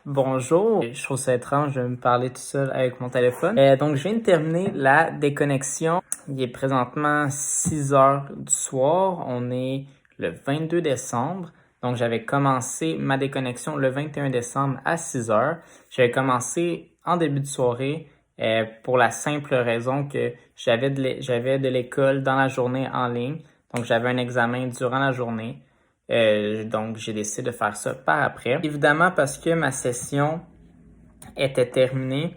Bonjour, je trouve ça étrange de me parler tout seul avec mon téléphone. Donc, je viens de terminer la déconnexion. Il est présentement 6 heures du soir. On est le 22 décembre. Donc, j'avais commencé ma déconnexion le 21 décembre à 6 heures. J'avais commencé en début de soirée pour la simple raison que j'avais de l'école dans la journée en ligne. Donc, j'avais un examen durant la journée. Donc, j'ai décidé de faire ça par après. Évidemment, parce que ma session était terminée,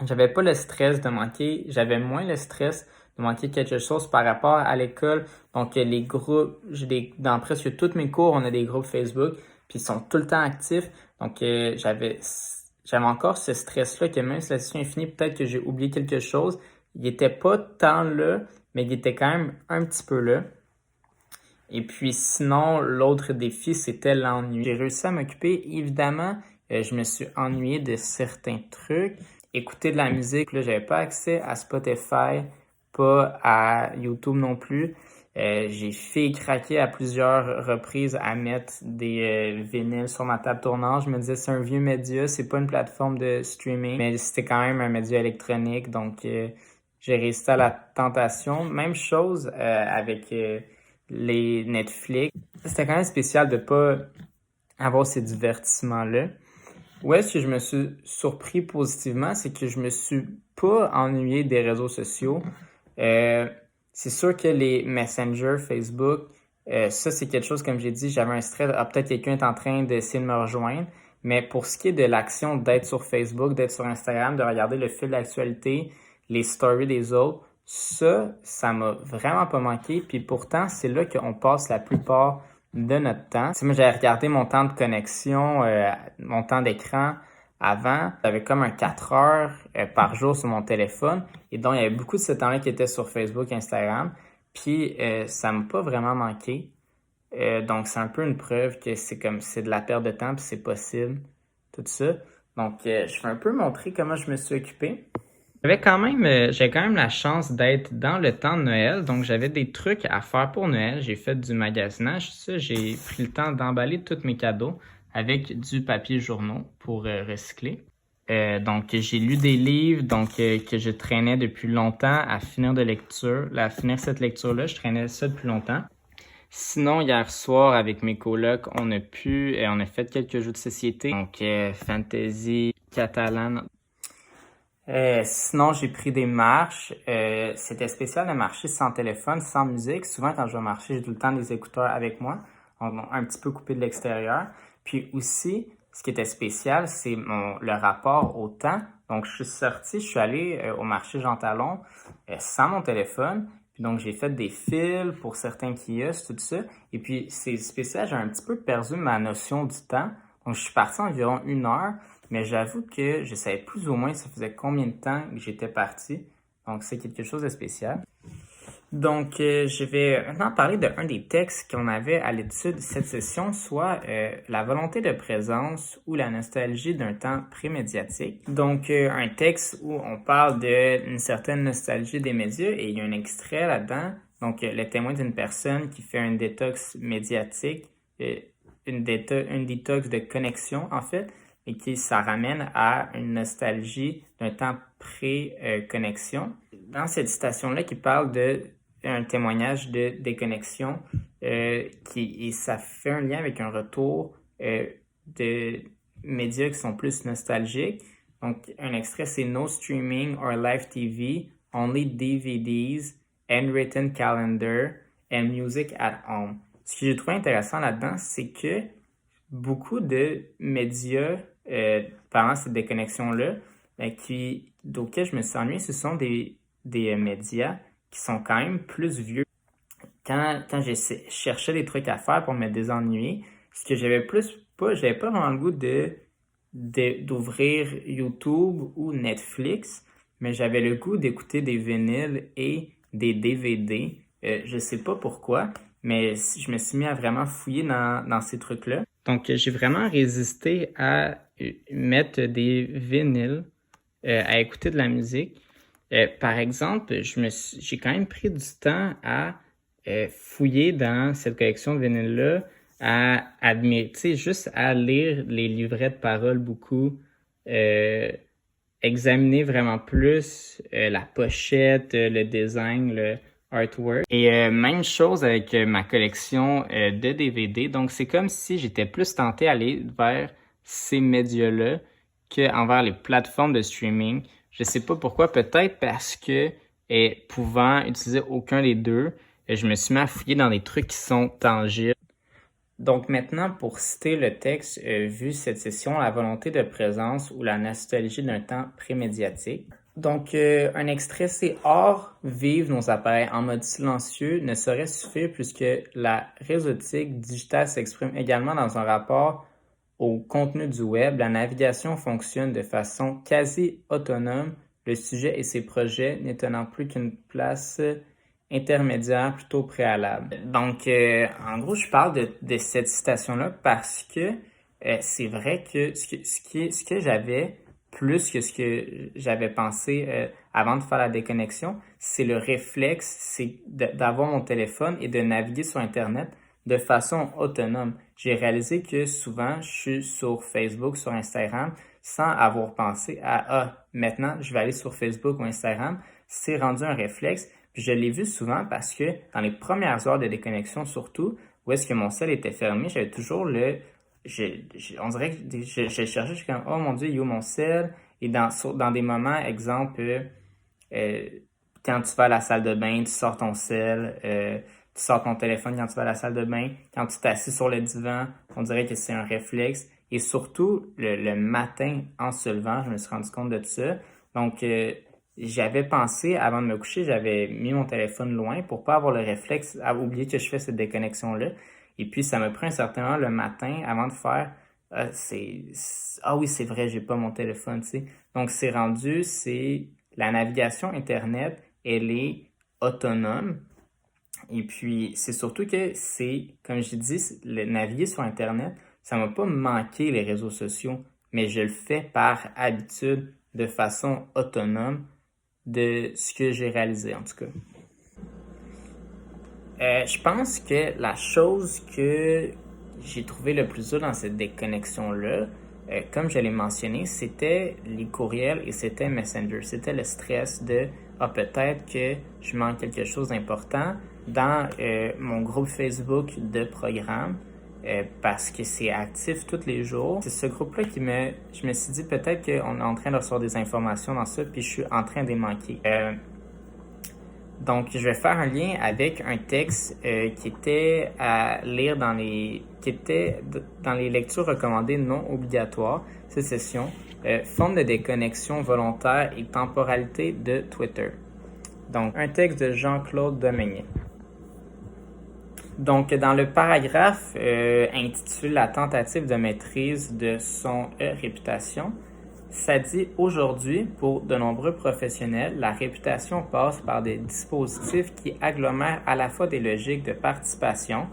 j'avais pas le stress de manquer, j'avais moins le stress de manquer quelque chose par rapport à l'école. Donc, les groupes, dans presque tous mes cours, on a des groupes Facebook, puis ils sont tout le temps actifs. Donc, j'avais encore ce stress-là que même si la session est finie, peut-être que j'ai oublié quelque chose. Il était pas tant là, mais il était quand même un petit peu là. Et puis sinon, l'autre défi, c'était l'ennui. J'ai réussi à m'occuper. Évidemment, je me suis ennuyé de certains trucs. Écouter de la musique, là, j'avais pas accès à Spotify, pas à YouTube non plus. J'ai fait craquer à plusieurs reprises à mettre des vinyles sur ma table tournante. Je me disais, c'est un vieux média, c'est pas une plateforme de streaming, mais c'était quand même un média électronique, donc j'ai résisté à la tentation. Même chose avec les Netflix. C'était quand même spécial de pas avoir ces divertissements-là. Où est-ce que je me suis surpris positivement, c'est que je me suis pas ennuyé des réseaux sociaux. Euh, c'est sûr que les Messenger, Facebook, ça c'est quelque chose, comme j'ai dit, j'avais un stress. Ah, peut-être quelqu'un est en train d'essayer de me rejoindre. Mais pour ce qui est de l'action d'être sur Facebook, d'être sur Instagram, de regarder le fil d'actualité, les stories des autres, ça m'a vraiment pas manqué. Puis pourtant, c'est là qu'on passe la plupart de notre temps. Moi, j'avais regardé mon temps de connexion, mon temps d'écran avant. J'avais comme un 4 heures par jour sur mon téléphone. Et donc, il y avait beaucoup de ce temps-là qui était sur Facebook, Instagram. Puis, ça m'a pas vraiment manqué. Donc, c'est un peu une preuve que c'est de la perte de temps puis c'est possible, tout ça. Donc, je vais un peu montrer comment je me suis occupé. J'ai quand même la chance d'être dans le temps de Noël, donc j'avais des trucs à faire pour Noël. J'ai fait du magasinage, ça, j'ai pris le temps d'emballer tous mes cadeaux avec du papier journaux pour recycler. Donc j'ai lu des livres que je traînais depuis longtemps à finir à finir cette lecture-là, je traînais ça depuis longtemps. Sinon, hier soir, avec mes colocs, on a fait quelques jeux de société, donc Fantasy, Catalan. Sinon, j'ai pris des marches. C'était spécial de marcher sans téléphone, sans musique. Souvent, quand je vais marcher, j'ai tout le temps des écouteurs avec moi, un petit peu coupé de l'extérieur. Puis aussi, ce qui était spécial, c'est le rapport au temps. Donc, je suis sorti, je suis allé au marché Jean Talon sans mon téléphone. Puis donc, j'ai fait des fils pour certains kiosques, tout ça. Et puis, c'est spécial, j'ai un petit peu perdu ma notion du temps. Donc, je suis parti environ 1 heure. Mais j'avoue que je savais plus ou moins ça faisait combien de temps que j'étais parti. Donc, c'est quelque chose de spécial. Donc, je vais maintenant parler d'un des textes qu'on avait à l'étude de cette session, soit la volonté de présence ou la nostalgie d'un temps prémédiatique. Donc, un texte où on parle d'une certaine nostalgie des médias et il y a un extrait là-dedans. Donc, le témoin d'une personne qui fait un détox médiatique, une détox de connexion en fait, et ça ramène à une nostalgie d'un temps pré-connexion. Dans cette citation-là qui parle un témoignage de déconnexion, et ça fait un lien avec un retour de médias qui sont plus nostalgiques. Donc, un extrait, c'est No streaming or live TV, only DVDs, handwritten calendar, and music at home. Ce que j'ai trouvé intéressant là-dedans, c'est que beaucoup de médias pendant cette déconnexion-là, auxquels je me suis ennuyé, ce sont des médias qui sont quand même plus vieux. Quand j'ai cherché des trucs à faire pour me désennuyer, ce que j'avais pas vraiment le goût d'ouvrir YouTube ou Netflix, mais j'avais le goût d'écouter des vinyles et des DVD. Je sais pas pourquoi, mais je me suis mis à vraiment fouiller dans ces trucs-là. Donc, j'ai vraiment résisté à mettre des vinyles, à écouter de la musique. Par exemple, j'ai quand même pris du temps à fouiller dans cette collection de vinyles-là, à admirer, tu sais, juste à lire les livrets de paroles beaucoup, examiner vraiment plus la pochette, le design, le artwork. Et même chose avec ma collection de DVD. Donc, c'est comme si j'étais plus tenté à aller vers ces médias-là qu'envers les plateformes de streaming. Je sais pas pourquoi, peut-être parce que pouvant utiliser aucun des deux, je me suis mis à fouiller dans des trucs qui sont tangibles. Donc maintenant, pour citer le texte, vu cette session, la volonté de présence ou la nostalgie d'un temps prémédiatique. Donc, un extrait, c'est « Or, vivre nos appareils en mode silencieux ne saurait suffire puisque la réseautique digitale s'exprime également dans un rapport au contenu du web. La navigation fonctionne de façon quasi autonome, le sujet et ses projets n'étonnant plus qu'une place intermédiaire plutôt préalable. » Donc, en gros, je parle de cette citation-là parce que c'est vrai que ce que j'avais plus que ce que j'avais pensé avant de faire la déconnexion, c'est le réflexe, c'est d'avoir mon téléphone et de naviguer sur Internet de façon autonome. J'ai réalisé que souvent, je suis sur Facebook, sur Instagram, sans avoir pensé à maintenant, je vais aller sur Facebook ou Instagram. C'est rendu un réflexe. Puis je l'ai vu souvent parce que dans les premières heures de déconnexion, surtout, où est-ce que mon cell était fermé, j'avais toujours on dirait que je cherchais, je suis comme, oh mon Dieu, il est où mon cell? Et dans des moments, exemple, quand tu vas à la salle de bain, tu sors ton cell, tu sors ton téléphone quand tu vas à la salle de bain, quand tu t'assis sur le divan, on dirait que c'est un réflexe. Et surtout, le matin, en se levant, je me suis rendu compte de ça. Donc, j'avais pensé, avant de me coucher, j'avais mis mon téléphone loin pour pas avoir le réflexe à oublier que je fais cette déconnexion-là. Et puis, ça me prend un certain moment le matin avant de faire ah oui, c'est vrai, j'ai pas mon téléphone, tu sais. Donc, c'est la navigation Internet, elle est autonome. Et puis, c'est surtout que comme je dis, le naviguer sur Internet, ça m'a pas manqué les réseaux sociaux, mais je le fais par habitude, de façon autonome, de ce que j'ai réalisé en tout cas. Je pense que la chose que j'ai trouvé le plus dur dans cette déconnexion-là, comme je l'ai mentionné, c'était les courriels et c'était Messenger. C'était le stress de peut-être que je manque quelque chose d'important dans mon groupe Facebook de programme parce que c'est actif tous les jours. C'est ce groupe-là je me suis dit peut-être qu'on est en train de recevoir des informations dans ça puis je suis en train de les manquer. Donc, je vais faire un lien avec un texte qui était à lire qui était dans les lectures recommandées non obligatoires, cette session, forme de déconnexion volontaire et temporalité de Twitter. Donc, un texte de Jean-Claude Dominier. Donc, dans le paragraphe intitulé « La tentative de maîtrise de son réputation », ça dit « Aujourd'hui, pour de nombreux professionnels, la réputation passe par des dispositifs qui agglomèrent à la fois des logiques de participation,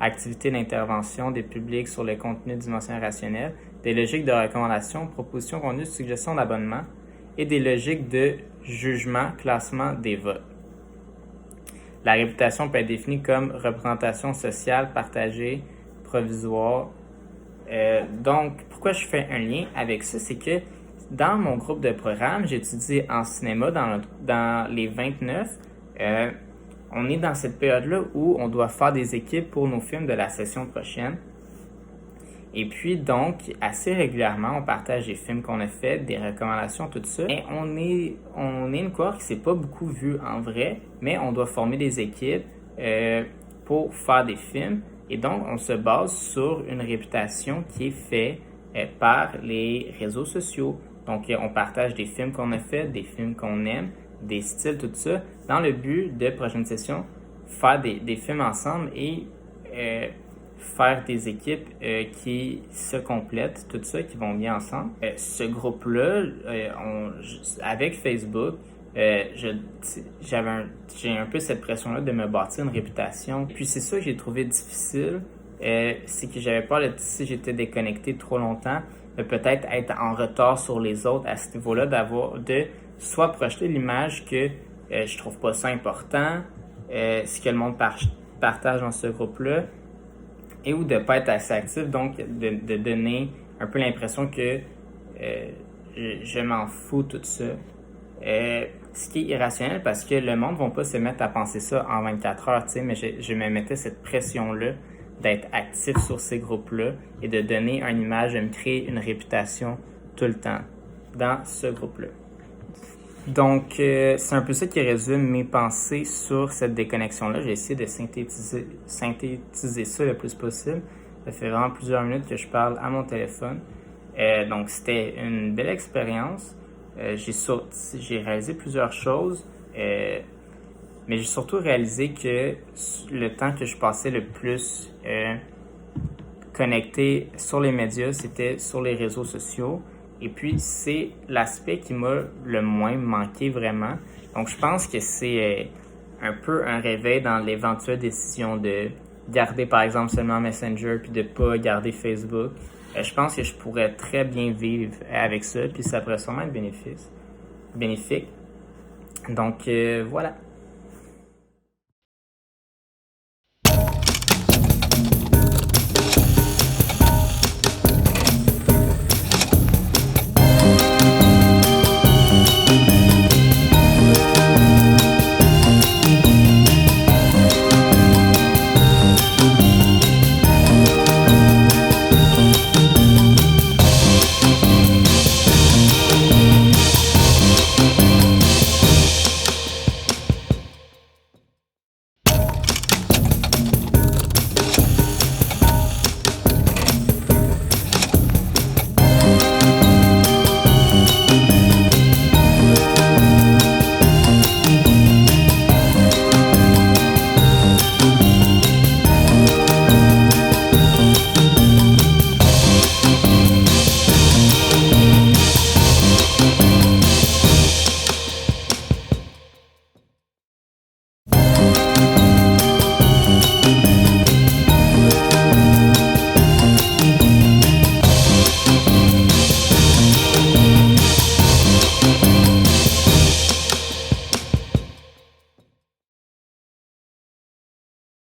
activités d'intervention des publics sur le contenu dimensionnel rationnel, des logiques de recommandation, proposition, contenu, suggestion d'abonnement et des logiques de jugement, classement des votes. La réputation peut être définie comme représentation sociale, partagée, provisoire. Donc, pourquoi je fais un lien avec ça, c'est que dans mon groupe de programme, j'ai étudié en cinéma dans les 29. On est dans cette période-là où on doit faire des équipes pour nos films de la session prochaine. Et puis donc, assez régulièrement, on partage des films qu'on a faits, des recommandations, tout ça. Et on est une cohorte qui s'est pas beaucoup vue en vrai, mais on doit former des équipes pour faire des films. Et donc, on se base sur une réputation qui est faite par les réseaux sociaux. Donc, on partage des films qu'on a faits, des films qu'on aime, des styles, tout ça, dans le but de prochaine session, faire des films ensemble et faire des équipes qui se complètent, tout ça, qui vont bien ensemble. Ce groupe-là, avec Facebook, j'ai un peu cette pression-là de me bâtir une réputation. Puis c'est ça que j'ai trouvé difficile, c'est que j'avais peur de, si j'étais déconnecté trop longtemps, de peut-être être en retard sur les autres à ce niveau-là, de soit projeter l'image que je trouve pas ça important, ce que le monde partage dans ce groupe-là, et ou de pas être assez actif, donc de donner un peu l'impression que je m'en fous tout ça. Ce qui est irrationnel parce que le monde ne va pas se mettre à penser ça en 24 heures, tu sais, mais je me mettais cette pression-là d'être actif sur ces groupes-là et de donner une image, de me créer une réputation tout le temps dans ce groupe-là. Donc, c'est un peu ça qui résume mes pensées sur cette déconnexion-là. J'ai essayé de synthétiser ça le plus possible. Ça fait vraiment plusieurs minutes que je parle à mon téléphone. Donc, c'était une belle expérience. J'ai réalisé plusieurs choses, mais j'ai surtout réalisé que le temps que je passais le plus connecté sur les médias, c'était sur les réseaux sociaux. Et puis, c'est l'aspect qui m'a le moins manqué vraiment. Donc, je pense que c'est un peu un réveil dans l'éventuelle décision de garder, par exemple, seulement Messenger puis de pas garder Facebook. Je pense que je pourrais très bien vivre avec ça, puis ça pourrait sûrement être bénéfique. Donc, voilà.